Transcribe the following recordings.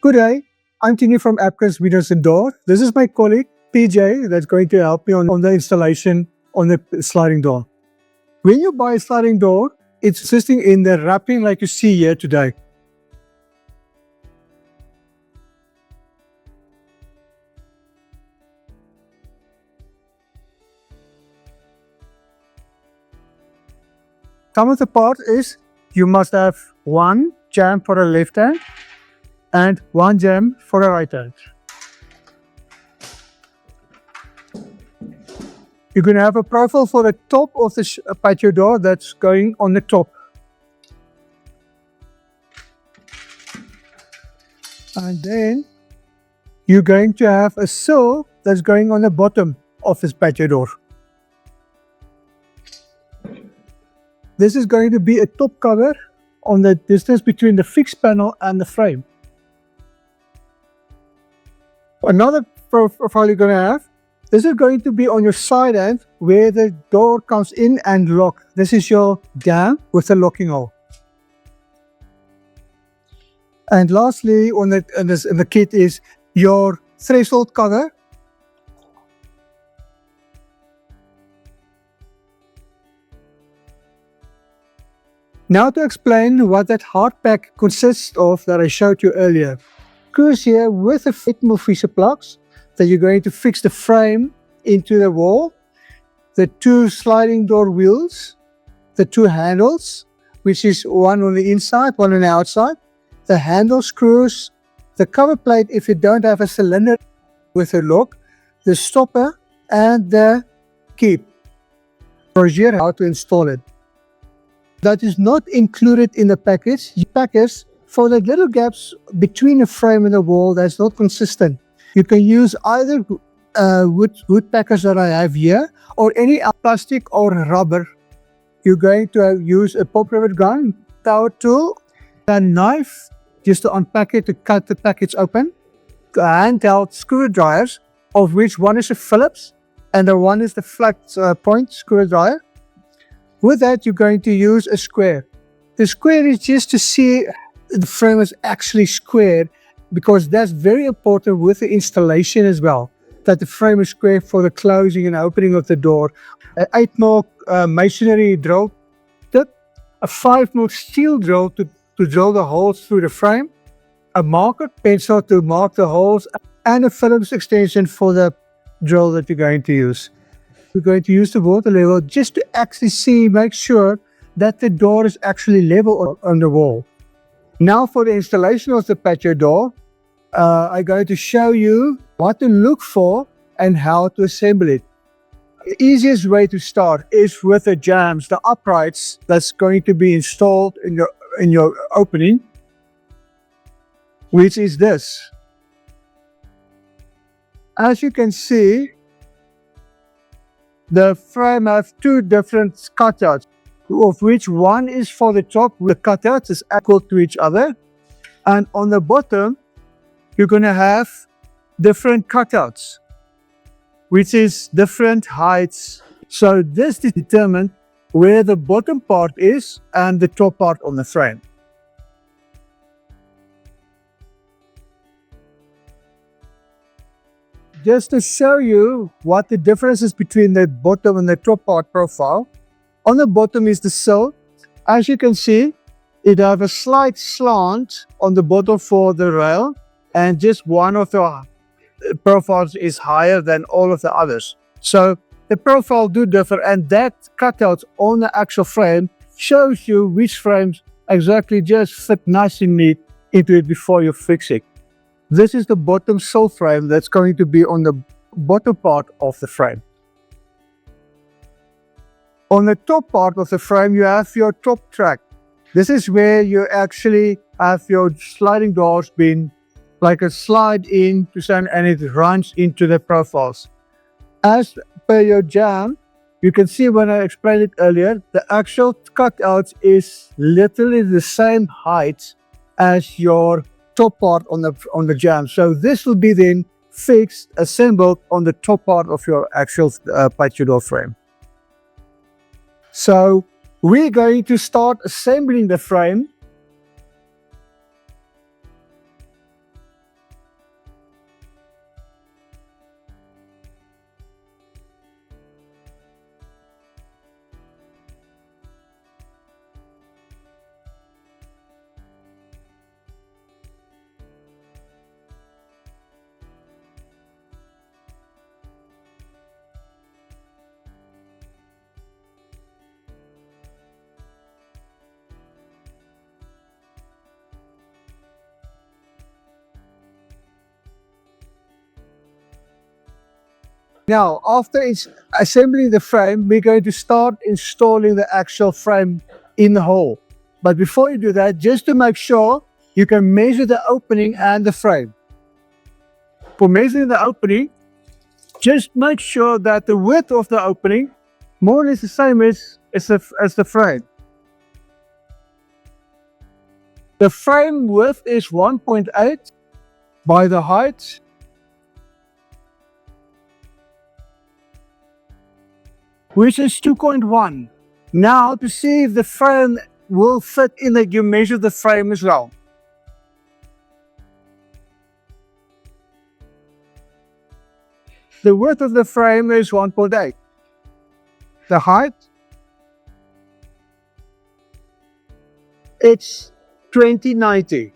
Good day, I'm Tienie from ABCUS Windows Doors. This is my colleague PJ that's going to help me on the installation on the sliding door. When you buy a sliding door, it's existing in the wrapping like you see here today. Some of the parts is you must have one jamb for the left hand and one jamb for the right hand. You're going to have a profile for the top of the patio door that's going on the top. And then you're going to have a sill that's going on the bottom of this patio door. This is going to be a top cover on the distance between the fixed panel and the frame. Another profile you're going to have, this is going to be on your side end where the door comes in and lock. This is your jamb with the locking hole. And lastly, in the kit is your threshold cover. Now to explain what that hard pack consists of that I showed you earlier. Screws here with the 8mm freezer plugs that you're going to fix the frame into the wall, the two sliding door wheels, the two handles, which is one on the inside, one on the outside, the handle screws, the cover plate if you don't have a cylinder with a lock, the stopper, and the key. Brochure how to install it. That is not included in the package. The package for the little gaps between the frame and the wall that's not consistent. You can use either wood packers that I have here or any plastic or rubber. You're going to use a pop rivet gun, power tool, a knife just to unpack it to cut the package open, handheld screwdrivers, of which one is a Phillips and the one is the flat point screwdriver. With that, you're going to use a square. The square is just to see the frame is actually square, because that's very important with the installation as well, that the frame is square for the closing and opening of the door. An 8mm masonry drill tip, a 5mm steel drill to drill the holes through the frame, a marker pencil to mark the holes, and a Phillips extension for the drill that you're going to use. We're going to use the water level just to actually make sure that the door is actually level on the wall. Now for the installation of the patio door, I'm going to show you what to look for and how to assemble it. The easiest way to start is with the jambs, the uprights that's going to be installed in your opening, which is this. As you can see, the frame has two different cutouts, of which one is for the top. The cutouts is equal to each other, and on the bottom you're going to have different cutouts, which is different heights. So this determines where the bottom part is and the top part on the frame. Just to show you what the difference is between the bottom and the top part profile. On the bottom is the sill. As you can see, it has a slight slant on the bottom for the rail, and just one of the profiles is higher than all of the others. So the profile do differ, and that cutout on the actual frame shows you which frames exactly just fit nice and neat into it before you fix it. This is the bottom sill frame that's going to be on the bottom part of the frame. On the top part of the frame, you have your top track. This is where you actually have your sliding doors being like a slide in to stand, and it runs into the profiles. As per your jamb, you can see when I explained it earlier, the actual cutout is literally the same height as your top part on the jamb. So this will be then fixed, assembled on the top part of your actual patio door frame. So we're going to start assembling the frame. Now, after assembling the frame, we're going to start installing the actual frame in the hole. But before you do that, just to make sure, you can measure the opening and the frame. For measuring the opening, just make sure that the width of the opening more or less the same as the frame. The frame width is 1.8 by the height, which is 2.1. Now, to see if the frame will fit in it, you measure the frame as well. The width of the frame is 1.8. The height, it's 2090.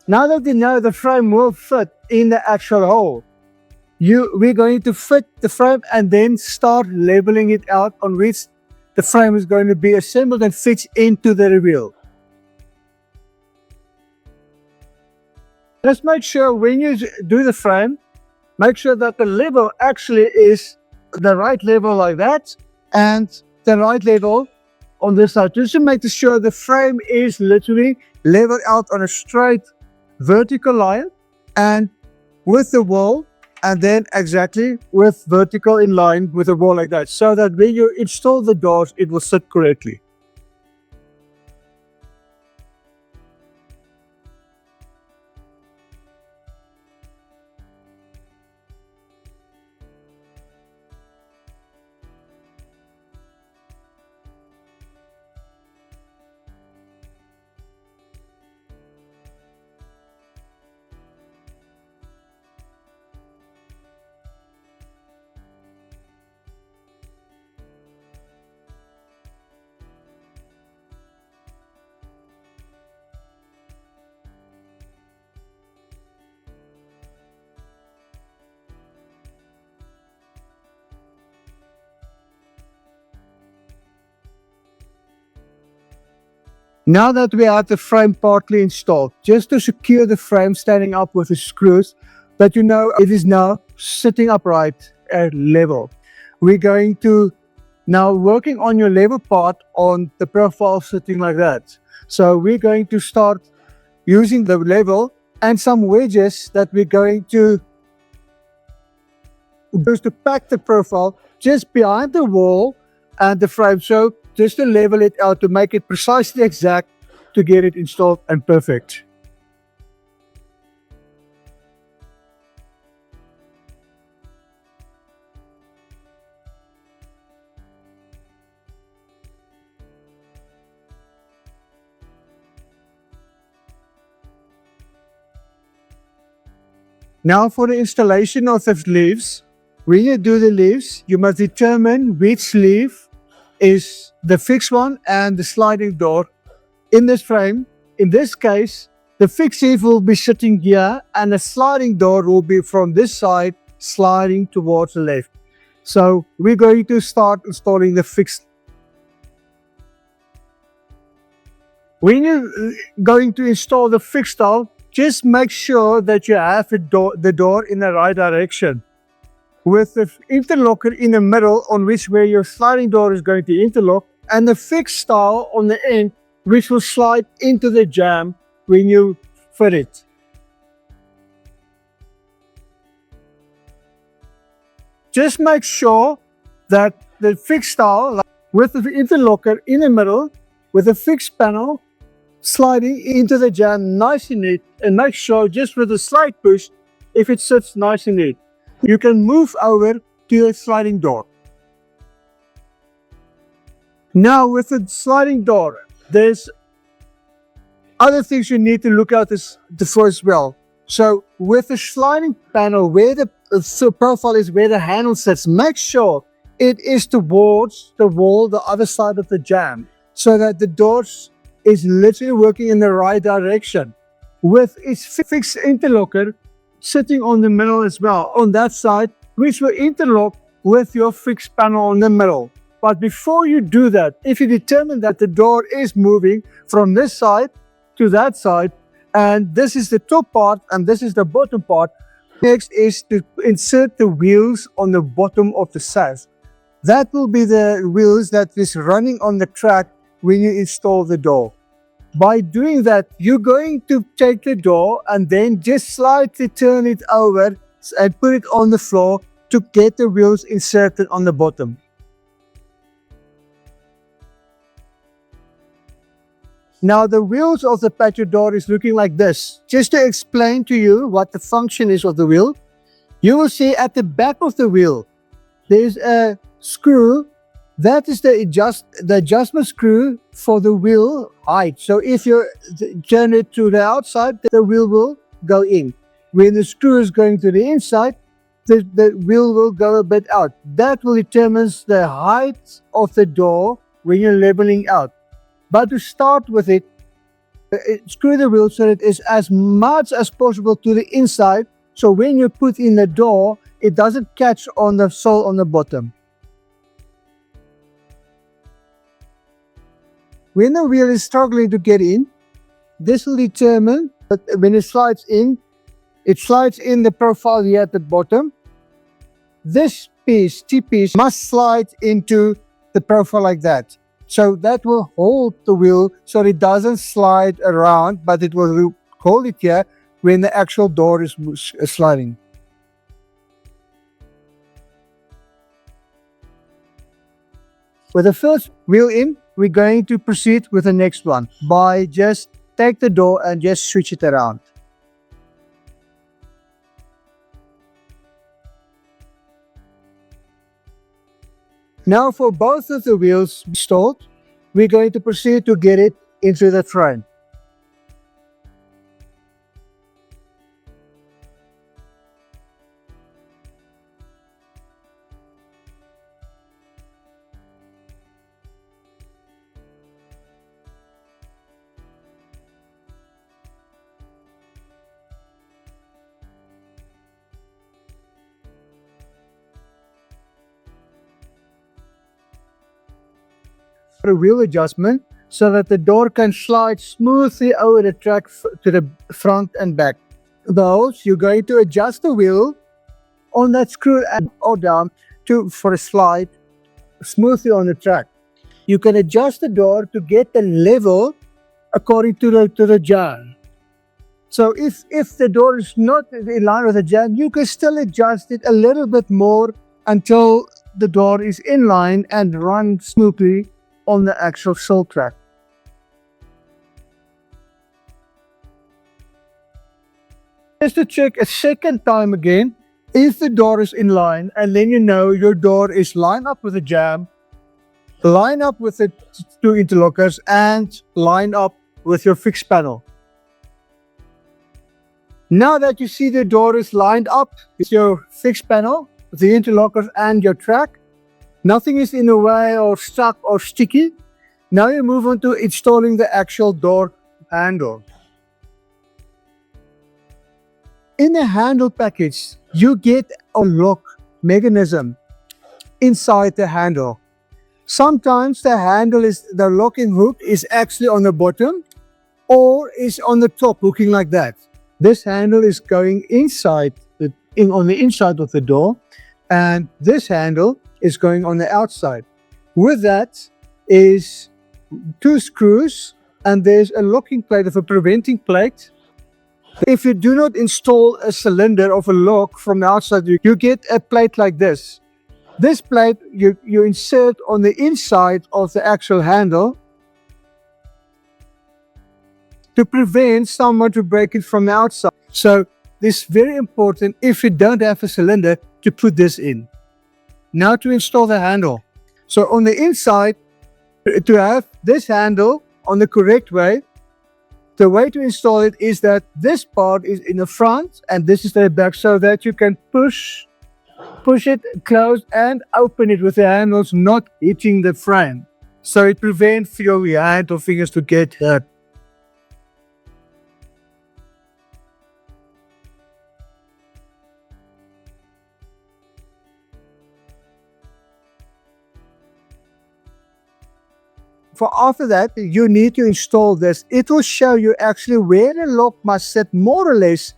Now that you know the frame will fit in the actual hole, we're going to fit the frame and then start leveling it out on which the frame is going to be assembled and fits into the reveal. Just make sure when you do the frame, make sure that the level actually is the right level like that and the right level on this side, just to make sure the frame is literally leveled out on a straight vertical line and with the wall, and then exactly with vertical in line with the wall like that, so that when you install the doors, it will sit correctly. Now that we have the frame partly installed, just to secure the frame standing up with the screws, that you know it is now sitting upright at level. We're going to now working on your level part on the profile sitting like that. So we're going to start using the level and some wedges that we're going to use to pack the profile just behind the wall and the frame. So just to level it out to make it precisely exact to get it installed and perfect. Now for the installation of the leaves, when you do the leaves, you must determine which leaf is the fixed one and the sliding door in this frame. In this case, the fixed leaf will be sitting here and the sliding door will be from this side sliding towards the left. So we're going to start installing the fixed. When you're going to install the fixed style, just make sure that you have the door in the right direction, with the interlocker in the middle on which where your sliding door is going to interlock, and the fixed style on the end which will slide into the jamb when you fit it. Just make sure that the fixed style with the interlocker in the middle with a fixed panel sliding into the jamb nice and neat, and make sure just with a slight push, if it sits nice and neat, you can move over to the sliding door. Now with the sliding door, there's other things you need to look at for as well. So with the sliding panel, where the profile is, where the handle sits, make sure it is towards the wall, the other side of the jamb, so that the door is literally working in the right direction, with its fixed interlocker sitting on the middle as well, on that side, which will interlock with your fixed panel in the middle. But before you do that, if you determine that the door is moving from this side to that side, and this is the top part and this is the bottom part, Next is to insert the wheels on the bottom of the sash. That will be the wheels that is running on the track when you install the door. By doing that, you're going to take the door and then just slightly turn it over and put it on the floor to get the wheels inserted on the bottom. Now the wheels of the patio door is looking like this. Just to explain to you what the function is of the wheel, you will see at the back of the wheel, there's a screw. That is the adjustment screw for the wheel height. So if you turn it to the outside, the wheel will go in. When the screw is going to the inside, the wheel will go a bit out. That will determine the height of the door when you're leveling out. But to start with it, screw the wheel so it is as much as possible to the inside. So when you put in the door, it doesn't catch on the sole on the bottom. When the wheel is struggling to get in, this will determine that when it slides in the profile here at the bottom. This piece, T-piece, must slide into the profile like that. So that will hold the wheel so it doesn't slide around, but it will hold it here when the actual door is sliding. With the first wheel in, we're going to proceed with the next one by just take the door and just switch it around. Now for both of the wheels installed, we're going to proceed to get it into the frame. A wheel adjustment so that the door can slide smoothly over the track to the front and back. Those you're going to adjust the wheel on that screw or down for a slide smoothly on the track. You can adjust the door to get the level according to the jamb. So if the door is not in line with the jamb, you can still adjust it a little bit more until the door is in line and run smoothly on the actual sole track. Just to check a second time again if the door is in line, and then you know your door is lined up with the jamb, line up with the two interlockers, and line up with your fixed panel. Now that you see the door is lined up with your fixed panel, the interlockers and your track, nothing is in the way or stuck or sticky. Now you move on to installing the actual door handle. In the handle package, you get a lock mechanism inside the handle. Sometimes the locking hook is actually on the bottom or is on the top, hooking like that. This handle is going inside on the inside of the door, and this handle is going on the outside. With that is two screws, and there's a locking plate of a preventing plate. If you do not install a cylinder of a lock from the outside, you get a plate like this. This plate you insert on the inside of the actual handle to prevent someone to break it from the outside. So this is very important if you don't have a cylinder to put this in. Now to install the handle. So on the inside, to have this handle on the correct way, the way to install it is that this part is in the front and this is the back, so that you can push it, close and open it with the handles not hitting the frame. So it prevents your hand or fingers to get hurt. For after that, you need to install this. It will show you actually where the lock must sit more or less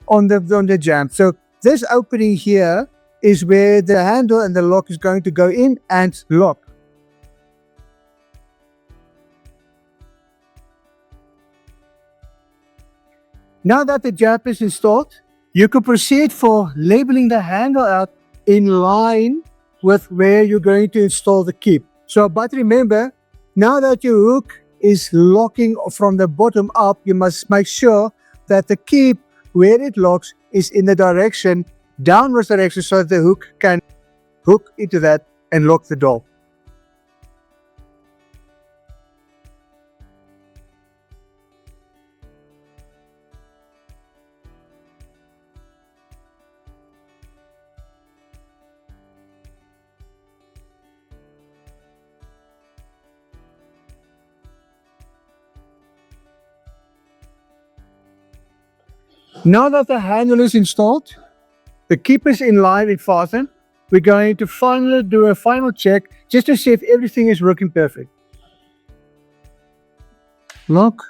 on the jamb. So This opening here is where the handle and the lock is going to go in and lock. Now that the jab is installed, you can proceed for labeling the handle out in line with where you're going to install the keep. But remember, now that your hook is locking from the bottom up, you must make sure that the keep, where it locks, is in the direction, downwards direction, so that the hook can hook into that and lock the door. Now that the handle is installed, the keep is in line and fastened, we're going to finally do a final check just to see if everything is working perfect. Lock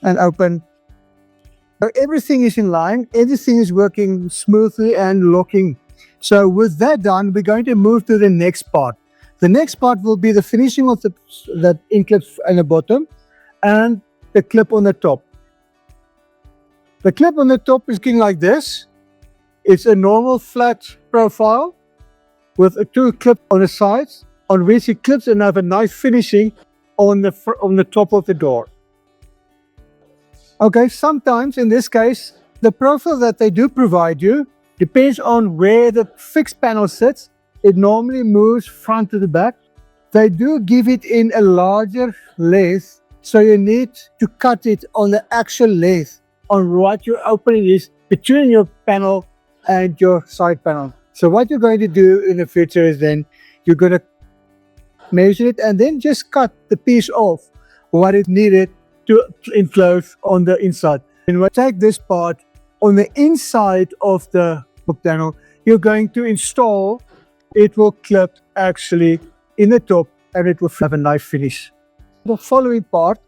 and open. So everything is in line, everything is working smoothly and locking. So with that done, we're going to move to the next part. The next part will be the finishing of that in clip on the bottom and the clip on the top. The clip on the top is looking like this. It's a normal flat profile with two clips on the sides on which it clips and have a nice finishing on the top of the door. Okay, sometimes in this case, the profile that they do provide you depends on where the fixed panel sits. It normally moves front to the back. They do give it in a larger length, so you need to cut it on the actual length on what your opening is between your panel and your side panel. So what you're going to do in the future is then you're going to measure it and then just cut the piece off what is needed to enclose on the inside. And when you take this part on the inside of the panel, you're going to install, it will clip actually in the top and it will have a nice finish. The following part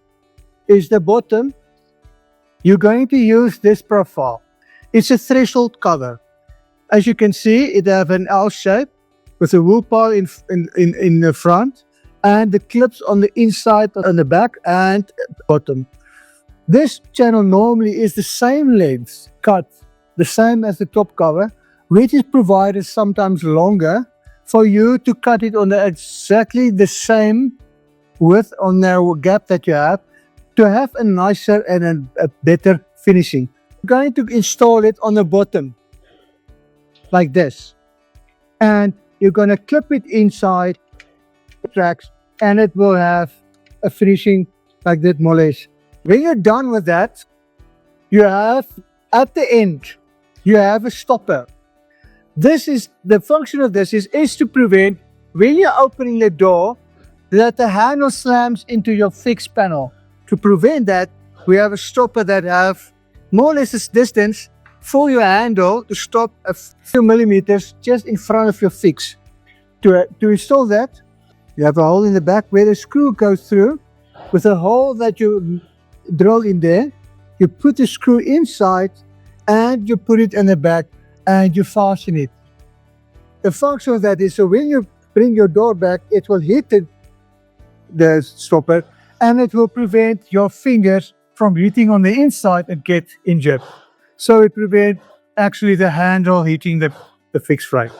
is the bottom. You're going to use this profile. It's a threshold cover. As you can see, it has an L shape with a wool pile in the front and the clips on the inside, on the back and bottom. This channel normally is the same length cut, the same as the top cover, which is provided sometimes longer for you to cut it on exactly the same width on the gap that you have to have a nicer and a better finishing. I'm going to install it on the bottom like this, and you're going to clip it inside the tracks and it will have a finishing like that, more or less. When you're done with that, you have at the end you have a stopper. This is the function of this is to prevent when you're opening the door that the handle slams into your fixed panel. To prevent that, we have a stopper that have more or less this distance for your handle to stop a few millimeters just in front of your fix. To install that, you have a hole in the back where the screw goes through with a hole that you drill in there. You put the screw inside and you put it in the back and you fasten it. The function of that is so when you bring your door back, it will hit the stopper and it will prevent your fingers from hitting on the inside and get injured. So it prevents actually the handle hitting the fixed frame.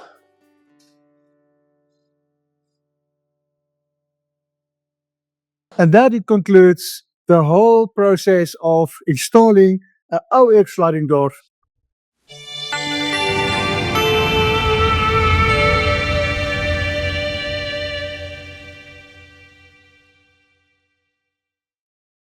And that it concludes the whole process of installing an OX sliding door.